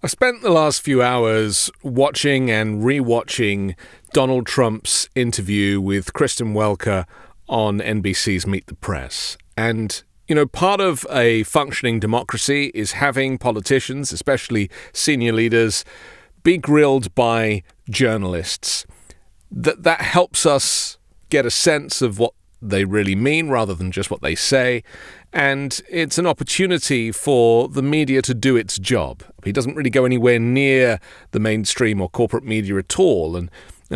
I spent the last few hours watching and rewatching Donald Trump's interview with Kristen Welker on NBC's Meet the Press. And, part of a functioning democracy is having politicians, especially senior leaders, be grilled by journalists. That helps us get a sense of what they really mean rather than just what they say. And it's an opportunity for the media to do its job. He doesn't really go anywhere near the mainstream or corporate media at all. And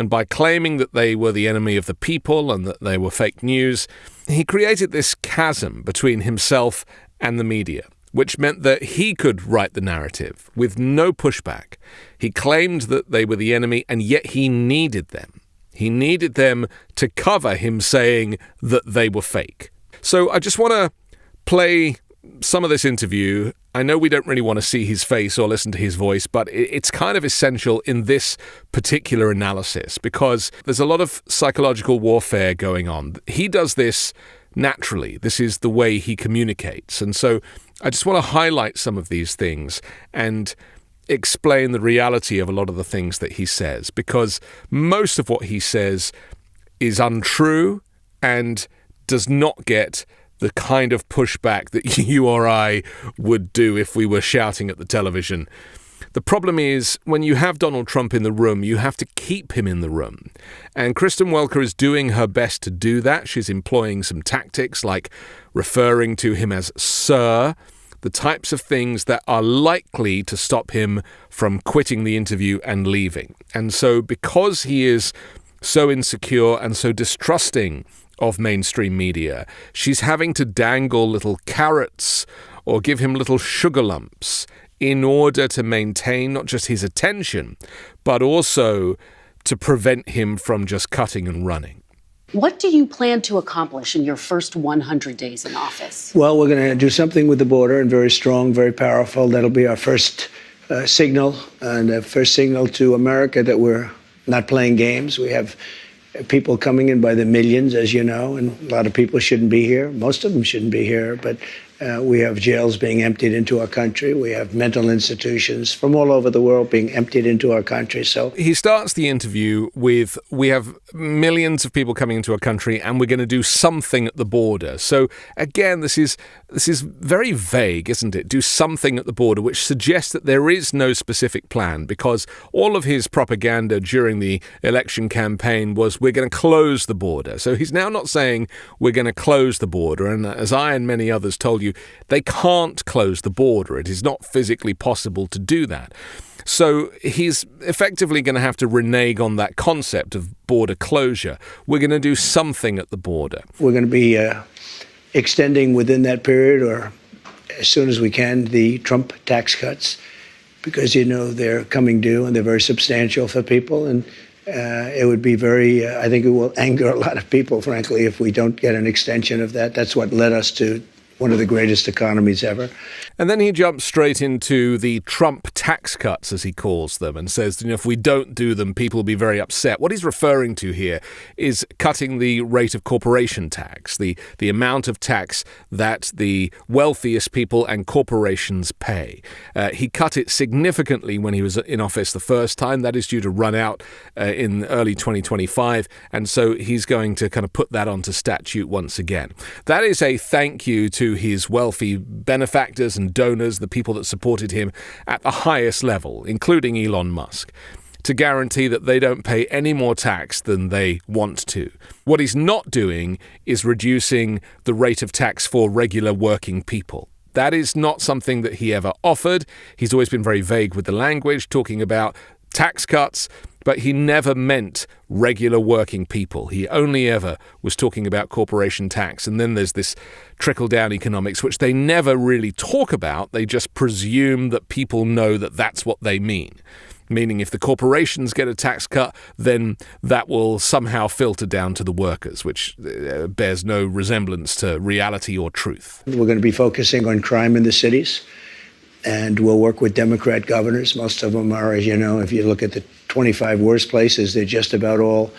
by claiming that they were the enemy of the people and that they were fake news, he created this chasm between himself and the media, which meant that he could write the narrative with no pushback. He claimed that they were the enemy, and yet he needed them. He needed them to cover him saying that they were fake. So I just want to play some of this interview. I know we don't really want to see his face or listen to his voice, but it's kind of essential in this particular analysis because there's a lot of psychological warfare going on. He does this naturally. This is the way he communicates. And so I just want to highlight some of these things and explain the reality of a lot of the things that he says, because most of what he says is untrue and does not get the kind of pushback that you or I would do if we were shouting at the television. The problem is, when you have Donald Trump in the room, you have to keep him in the room. And Kristen Welker is doing her best to do that. She's employing some tactics like referring to him as Sir, the types of things that are likely to stop him from quitting the interview and leaving. And so because he is so insecure and so distrusting of mainstream media, she's having to dangle little carrots or give him little sugar lumps in order to maintain not just his attention, but also to prevent him from just cutting and running. What do you plan to accomplish in your first 100 days in office? Well, we're going to do something with the border, and very strong, very powerful. That'll be our first signal, and a first signal to America that we're not playing games. We have people coming in by the millions, as you know, and a lot of people shouldn't be here. Most of them shouldn't be here, but we have jails being emptied into our country. We have mental institutions from all over the world being emptied into our country. So he starts the interview with, we have millions of people coming into our country and we're going to do something at the border. So again, this is very vague, isn't it? Do something at the border, which suggests that there is no specific plan, because all of his propaganda during the election campaign was, we're going to close the border. So he's now not saying we're going to close the border. And as I and many others told you, they can't close the border. It is not physically possible to do that. So he's effectively going to have to renege on that concept of border closure. We're going to do something at the border. We're going to be extending within that period, or as soon as we can, the Trump tax cuts, because, they're coming due and they're very substantial for people. And it would be I think it will anger a lot of people, frankly, if we don't get an extension of that. That's what led us to one of the greatest economies ever. And then he jumps straight into the Trump tax cuts, as he calls them, and says, if we don't do them, people will be very upset. What he's referring to here is cutting the rate of corporation tax, the amount of tax that the wealthiest people and corporations pay. He cut it significantly when he was in office the first time. That is due to run out in early 2025. And so he's going to kind of put that onto statute once again. That is a thank you to his wealthy benefactors and donors, the people that supported him at the highest level, including Elon Musk, to guarantee that they don't pay any more tax than they want to. What he's not doing is reducing the rate of tax for regular working people. That is not something that he ever offered. He's always been very vague with the language, talking about tax cuts, but he never meant regular working people. He only ever was talking about corporation tax. And then there's this trickle-down economics, which they never really talk about. They just presume that people know that that's what they mean. Meaning if the corporations get a tax cut, then that will somehow filter down to the workers, which bears no resemblance to reality or truth. We're going to be focusing on crime in the cities. And we'll work with Democrat governors. Most of them are, as you know, if you look at the 25 worst places, they're just about all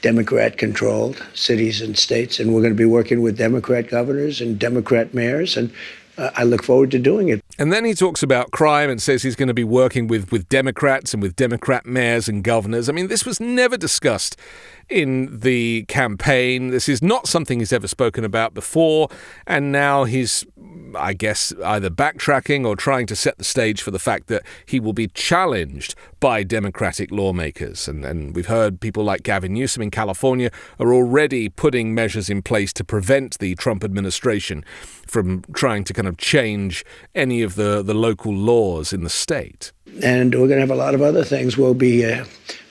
Democrat-controlled cities and states. And we're going to be working with Democrat governors and Democrat mayors. And I look forward to doing it. And then he talks about crime and says he's going to be working with Democrats and with Democrat mayors and governors. I mean, this was never discussed in the campaign. This is not something he's ever spoken about before. And now he's, I guess, either backtracking or trying to set the stage for the fact that he will be challenged by Democratic lawmakers. And we've heard people like Gavin Newsom in California are already putting measures in place to prevent the Trump administration from trying to kind of change any of the local laws in the state. And we're going to have a lot of other things. We'll be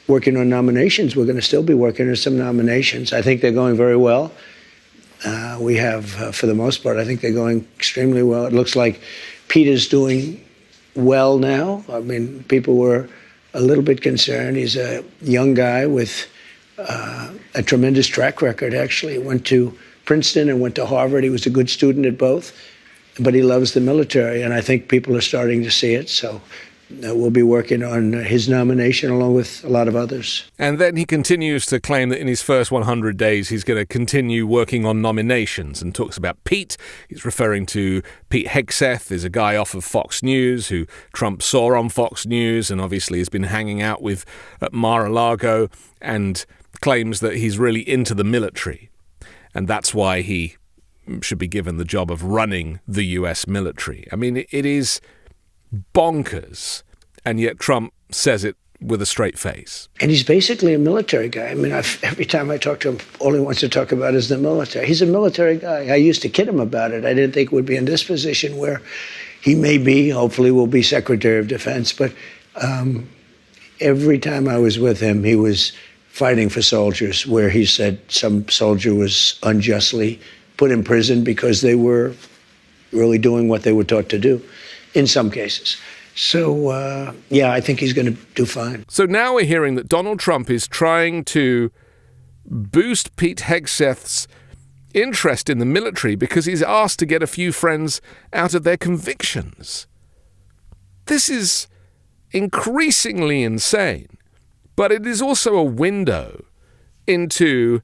working on nominations. We're going to still be working on some nominations. I think they're going very well. We have, for the most part, I think they're going extremely well. It looks like Pete is doing well now. I mean, people were a little bit concerned. He's a young guy with a tremendous track record, actually. He went to Princeton and went to Harvard. He was a good student at both, but he loves the military, and I think people are starting to see it. So we'll be working on his nomination along with a lot of others. And then he continues to claim that in his first 100 days he's going to continue working on nominations and talks about Pete. He's referring to Pete Hegseth, is a guy off of Fox News who Trump saw on Fox News and obviously has been hanging out with at Mar-a-Lago, and claims that he's really into the military. And that's why he should be given the job of running the U.S. military. I mean, it is bonkers, and yet Trump says it with a straight face. And he's basically a military guy. I mean, every time I talk to him, all he wants to talk about is the military. He's a military guy. I used to kid him about it. I didn't think it would be in this position where he may be, hopefully will be Secretary of Defense. But every time I was with him, he was fighting for soldiers, where he said some soldier was unjustly put in prison because they were really doing what they were taught to do in some cases. So, I think he's going to do fine. So now we're hearing that Donald Trump is trying to boost Pete Hegseth's interest in the military because he's asked to get a few friends out of their convictions. This is increasingly insane, but it is also a window into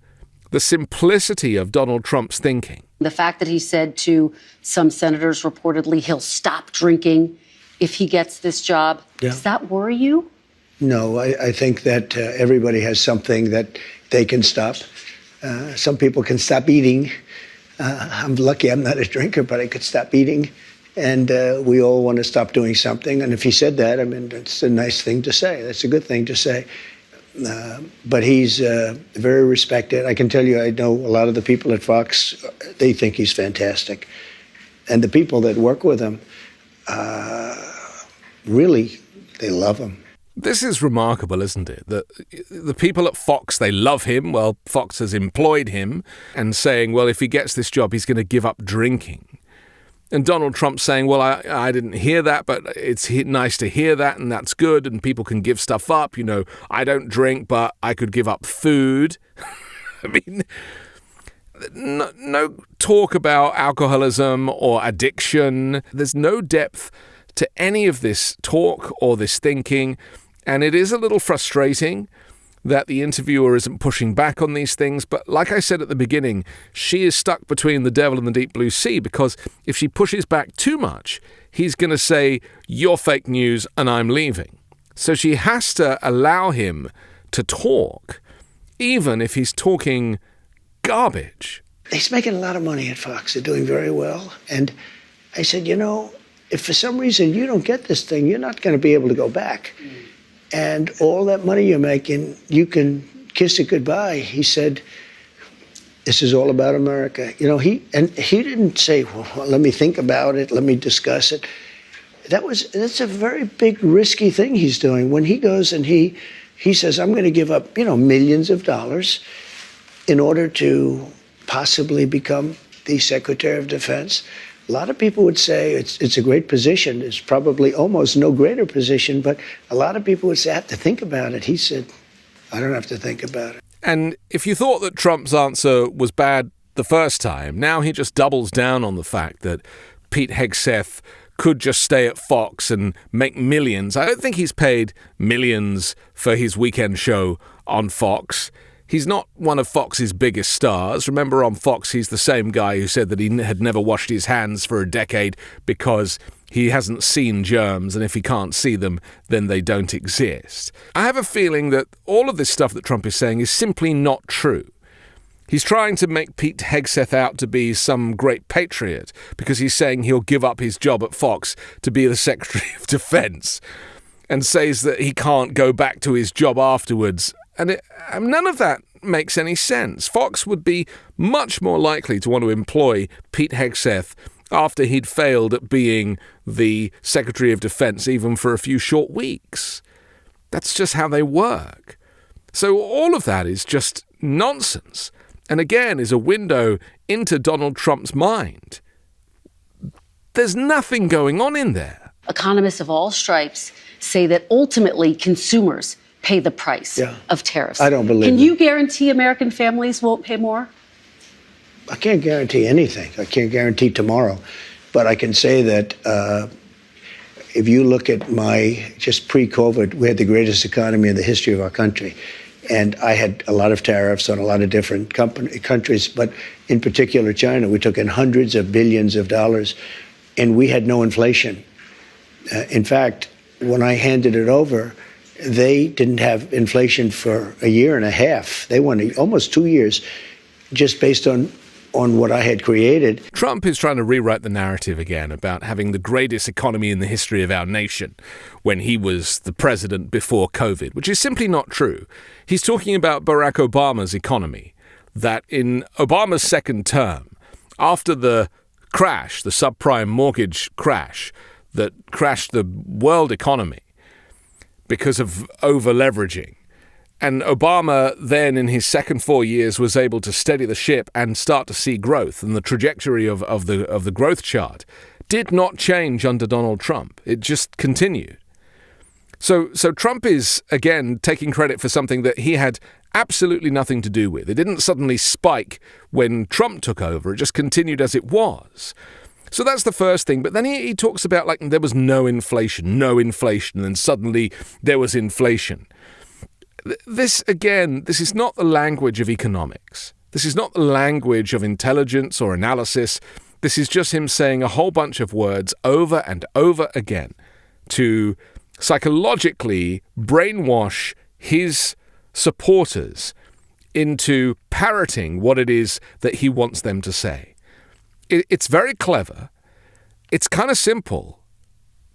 the simplicity of Donald Trump's thinking. The fact that he said to some senators reportedly he'll stop drinking if he gets this job, does that worry you? No, I think that everybody has something that they can stop. Some people can stop eating. I'm lucky I'm not a drinker, but I could stop eating. And we all want to stop doing something. And if he said that, I mean, it's a nice thing to say. That's a good thing to say. But he's very respected. I can tell you, I know a lot of the people at Fox, they think he's fantastic. And the people that work with him, really, they love him. This is remarkable, isn't it? That the people at Fox, they love him. Well, Fox has employed him and saying, well, if he gets this job, he's going to give up drinking. And Donald Trump saying, well, I didn't hear that, but it's nice to hear that, and that's good, and people can give stuff up. You know, I don't drink, but I could give up food. I mean, no talk about alcoholism or addiction. There's no depth to any of this talk or this thinking, and it is a little frustrating that the interviewer isn't pushing back on these things. But like I said at the beginning, she is stuck between the devil and the deep blue sea, because if she pushes back too much, he's going to say, you're fake news and I'm leaving. So she has to allow him to talk, even if he's talking garbage. He's making a lot of money at Fox. They're doing very well. And I said, if for some reason you don't get this thing, you're not going to be able to go back. And all that money you're making, you can kiss it goodbye. He said, this is all about America. He didn't say, well, let me think about it, let me discuss it. That's a very big, risky thing he's doing. When he goes and he says, I'm going to give up, millions of dollars in order to possibly become the Secretary of Defense. A lot of people would say it's a great position. It's probably almost no greater position, but a lot of people would say, I have to think about it. He said, I don't have to think about it. And if you thought that Trump's answer was bad the first time, now he just doubles down on the fact that Pete Hegseth could just stay at Fox and make millions. I don't think he's paid millions for his weekend show on Fox. He's not one of Fox's biggest stars. Remember, on Fox, he's the same guy who said that he had never washed his hands for a decade because he hasn't seen germs, and if he can't see them, then they don't exist. I have a feeling that all of this stuff that Trump is saying is simply not true. He's trying to make Pete Hegseth out to be some great patriot because he's saying he'll give up his job at Fox to be the Secretary of Defense, and says that he can't go back to his job afterwards. And none of that makes any sense. Fox would be much more likely to want to employ Pete Hegseth after he'd failed at being the Secretary of Defense, even for a few short weeks. That's just how they work. So all of that is just nonsense. And again, is a window into Donald Trump's mind. There's nothing going on in there. Economists of all stripes say that ultimately consumers pay the price of tariffs. I don't believe Can you guarantee American families won't pay more? I can't guarantee anything. I can't guarantee tomorrow. But I can say that if you look at just pre-COVID, we had the greatest economy in the history of our country. And I had a lot of tariffs on a lot of different countries, but in particular China. We took in hundreds of billions of dollars, and we had no inflation. In fact, when I handed it over, they didn't have inflation for a year and a half. They went almost 2 years just based on what I had created. Trump is trying to rewrite the narrative again about having the greatest economy in the history of our nation when he was the president before COVID, which is simply not true. He's talking about Barack Obama's economy, that in Obama's second term, after the crash, the subprime mortgage crash that crashed the world economy because of over-leveraging, and Obama then, in his second 4 years, was able to steady the ship and start to see growth. And the trajectory of the growth chart did not change under Donald Trump. It just continued. So Trump is, again, taking credit for something that he had absolutely nothing to do with. It didn't suddenly spike when Trump took over. It just continued as it was. So that's the first thing. But then he talks about like there was no inflation, and then suddenly there was inflation. This is not the language of economics. This is not the language of intelligence or analysis. This is just him saying a whole bunch of words over and over again to psychologically brainwash his supporters into parroting what it is that he wants them to say. It's very clever. It's kind of simple,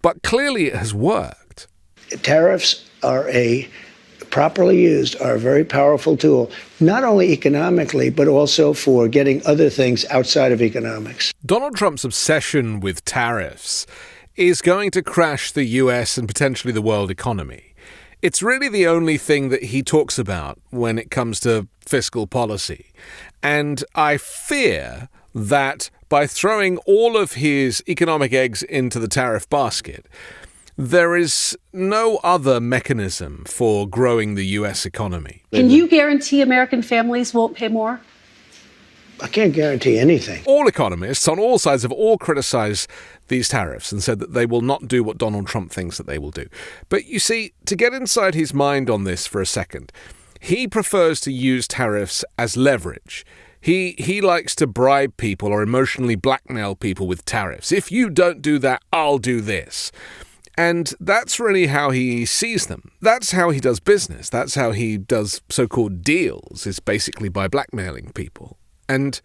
but clearly it has worked. Tariffs properly used, are a very powerful tool, not only economically, but also for getting other things outside of economics. Donald Trump's obsession with tariffs is going to crash the US and potentially the world economy. It's really the only thing that he talks about when it comes to fiscal policy. And I fear that by throwing all of his economic eggs into the tariff basket, there is no other mechanism for growing the U.S. economy. Can you guarantee American families won't pay more? I can't guarantee anything. All economists on all sides have all criticized these tariffs and said that they will not do what Donald Trump thinks that they will do. But you see, to get inside his mind on this for a second, he prefers to use tariffs as leverage. He likes to bribe people or emotionally blackmail people with tariffs. If you don't do that, I'll do this. And that's really how he sees them. That's how he does business. That's how he does so-called deals, is basically by blackmailing people. And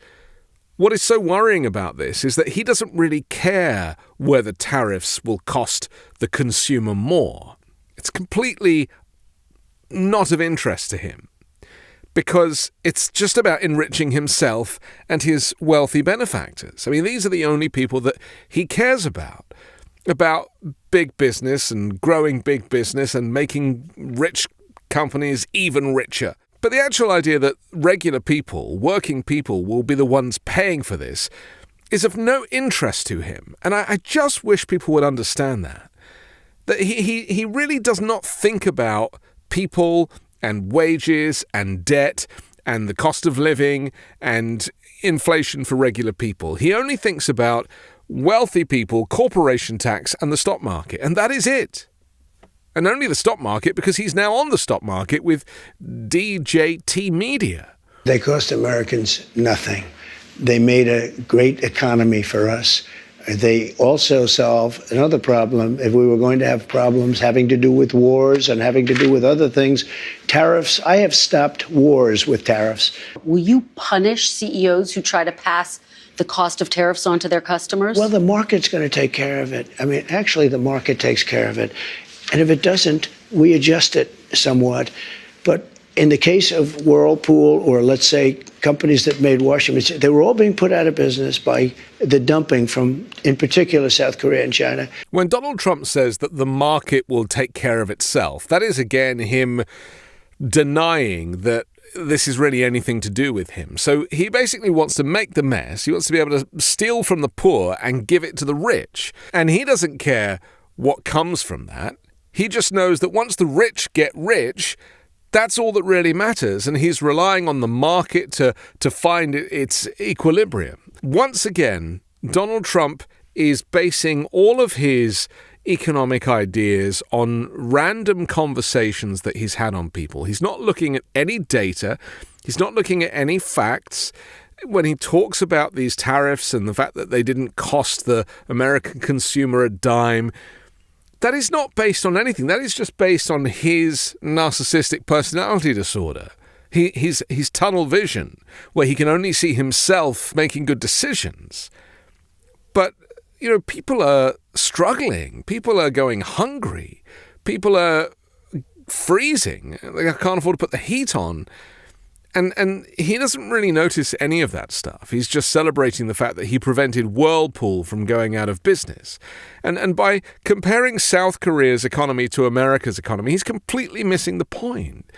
what is so worrying about this is that he doesn't really care whether tariffs will cost the consumer more. It's completely not of interest to him, because it's just about enriching himself and his wealthy benefactors. I mean, these are the only people that he cares about big business and growing big business and making rich companies even richer. But the actual idea that regular people, working people, will be the ones paying for this is of no interest to him. And I just wish people would understand that. That he really does not think about people and wages and debt and the cost of living and inflation for regular people. He only thinks about wealthy people, corporation tax, and the stock market. And that is it. And only the stock market, because he's now on the stock market with DJT Media. They cost Americans nothing. They made a great economy for us. They also solve another problem. If we were going to have problems having to do with wars and having to do with other things, tariffs, I have stopped wars with tariffs. Will you punish CEOs who try to pass the cost of tariffs on to their customers? Well, the market's going to take care of it. I mean, actually, the market takes care of it. And if it doesn't, we adjust it somewhat. But in the case of Whirlpool, or let's say companies that made washing machines, they were all being put out of business by the dumping from, in particular, South Korea and China. When Donald Trump says that the market will take care of itself, that is, again, him denying that this is really anything to do with him. So he basically wants to make the mess. He wants to be able to steal from the poor and give it to the rich. And he doesn't care what comes from that. He just knows that once the rich get rich, that's all that really matters, and he's relying on the market to find its equilibrium. Once again, Donald Trump is basing all of his economic ideas on random conversations that he's had on people. He's not looking at any data. He's not looking at any facts. When he talks about these tariffs and the fact that they didn't cost the American consumer a dime, that is not based on anything. That is just based on his narcissistic personality disorder. His tunnel vision, where he can only see himself making good decisions. But, you know, people are struggling. People are going hungry. People are freezing. They can't afford to put the heat on. And he doesn't really notice any of that stuff. He's just celebrating the fact that he prevented Whirlpool from going out of business. And by comparing South Korea's economy to America's economy, he's completely missing the point.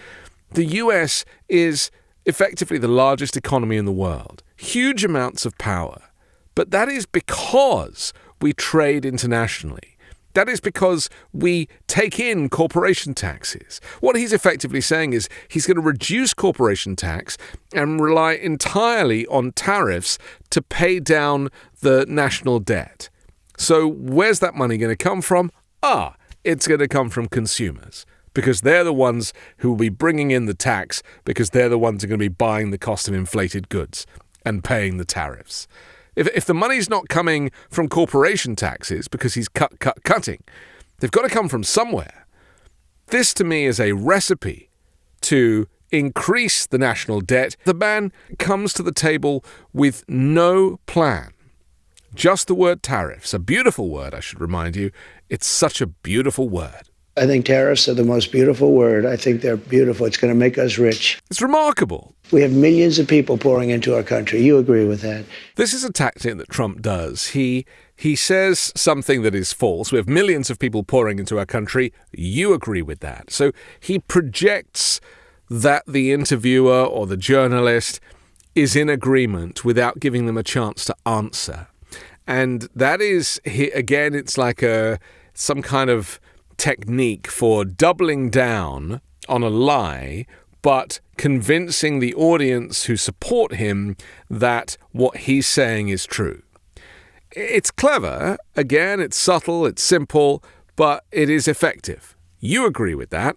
The US is effectively the largest economy in the world. Huge amounts of power. But that is because we trade internationally. That is because we take in corporation taxes. What he's effectively saying is he's going to reduce corporation tax and rely entirely on tariffs to pay down the national debt. So where's that money going to come from? It's going to come from consumers, because they're the ones who will be bringing in the tax, because they're the ones who are going to be buying the cost of inflated goods and paying the tariffs. If the money's not coming from corporation taxes because he's cutting, they've got to come from somewhere. This, to me, is a recipe to increase the national debt. The man comes to the table with no plan. Just the word tariffs, a beautiful word, I should remind you. It's such a beautiful word. I think tariffs are the most beautiful word. I think they're beautiful. It's going to make us rich. It's remarkable. We have millions of people pouring into our country. You agree with that? This is a tactic that Trump does. He says something that is false. We have millions of people pouring into our country. You agree with that. So he projects that the interviewer or the journalist is in agreement without giving them a chance to answer. And that is, again, it's like some kind of technique for doubling down on a lie, but convincing the audience who support him that what he's saying is true. It's clever. Again, it's subtle, it's simple, but it is effective. You agree with that.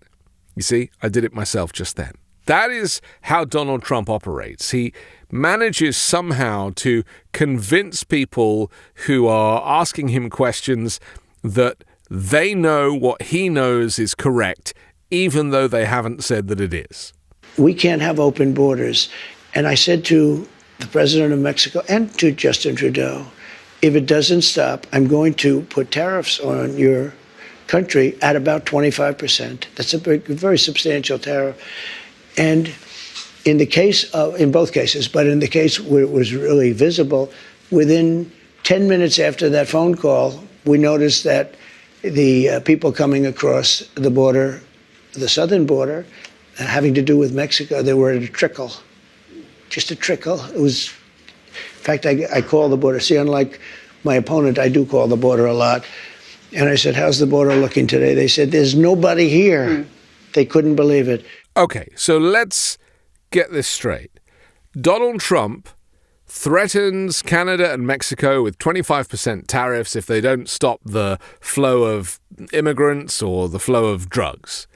You see, I did it myself just then. That is how Donald Trump operates. He manages somehow to convince people who are asking him questions that they know what he knows is correct, even though they haven't said that it is. We can't have open borders. And I said to the president of Mexico and to Justin Trudeau, if it doesn't stop, I'm going to put tariffs on your country at about 25%. That's a very substantial tariff. And in both cases, but in the case where it was really visible, within 10 minutes after that phone call, we noticed that the people coming across the border, the southern border, having to do with Mexico, they were at a trickle, just a trickle. It was, in fact, I call the border. See, unlike my opponent, I do call the border a lot. And I said, how's the border looking today? They said, there's nobody here. They couldn't believe it. Okay, so let's get this straight. Donald Trump threatens Canada and Mexico with 25% tariffs if they don't stop the flow of immigrants or the flow of drugs.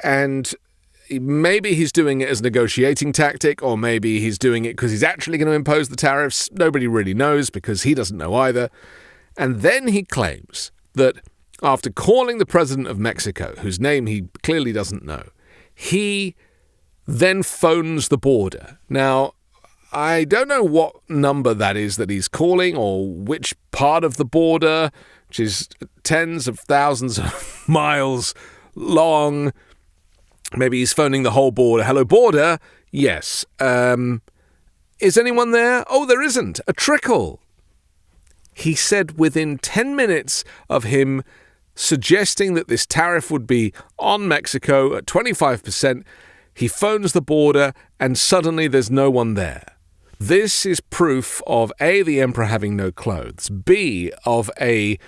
And maybe he's doing it as a negotiating tactic, or maybe he's doing it because he's actually going to impose the tariffs. Nobody really knows, because he doesn't know either. And then he claims that after calling the president of Mexico, whose name he clearly doesn't know, he then phones the border. Now, I don't know what number that is that he's calling or which part of the border, which is tens of thousands of miles long. Maybe he's phoning the whole border. Hello, border? Yes. Is anyone there? Oh, there isn't. A trickle. He said within 10 minutes of him suggesting that this tariff would be on Mexico at 25%, he phones the border and suddenly there's no one there. This is proof of A, the emperor having no clothes, B, of a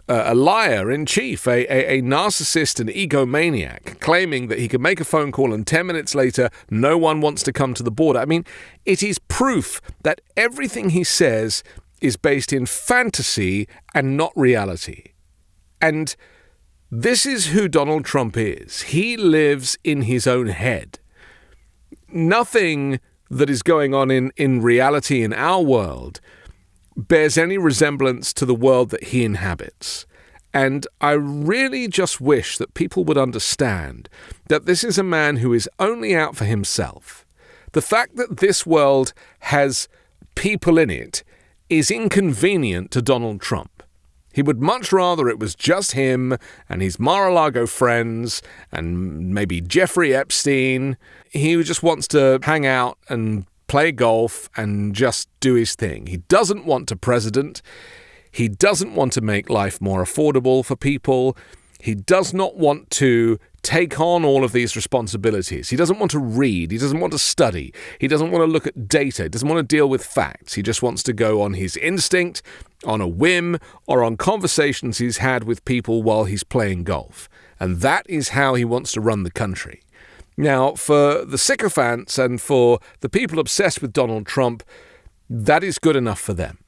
liar in chief, a narcissist and egomaniac, claiming that he can make a phone call and 10 minutes later no one wants to come to the border. I mean, it is proof that everything he says is based in fantasy and not reality. And this is who Donald Trump is. He lives in his own head. Nothing that is going on in reality in our world bears any resemblance to the world that he inhabits. And I really just wish that people would understand that this is a man who is only out for himself. The fact that this world has people in it is inconvenient to Donald Trump. He would much rather it was just him and his Mar-a-Lago friends and maybe Jeffrey Epstein. He just wants to hang out and play golf and just do his thing. He doesn't want a president. He doesn't want to make life more affordable for people. He does not want to take on all of these responsibilities. He doesn't want to read. He doesn't want to study. He doesn't want to look at data. He doesn't want to deal with facts. He just wants to go on his instinct, on a whim, or on conversations he's had with people while he's playing golf. And that is how he wants to run the country. Now, for the sycophants and for the people obsessed with Donald Trump, that is good enough for them.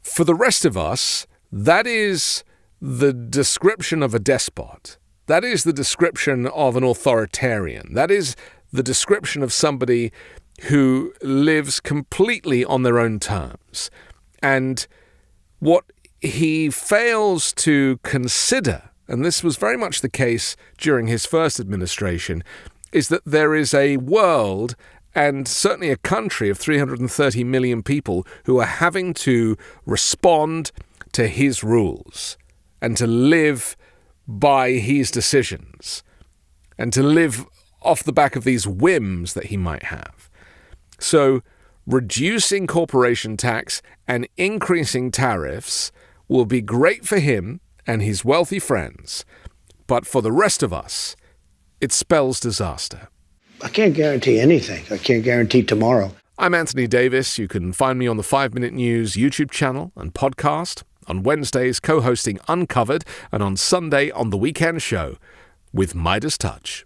For the rest of us, that is the description of a despot. That is the description of an authoritarian. That is the description of somebody who lives completely on their own terms. And what he fails to consider, and this was very much the case during his first administration, is that there is a world and certainly a country of 330 million people who are having to respond to his rules and to live by his decisions and to live off the back of these whims that he might have. So reducing corporation tax and increasing tariffs will be great for him and his wealthy friends, but for the rest of us, it spells disaster. I can't guarantee anything. I can't guarantee tomorrow. I'm Anthony Davis. You can find me on the 5 Minute News YouTube channel and podcast, on Wednesdays co-hosting Uncovered, and on Sunday on The Weekend Show with Midas Touch.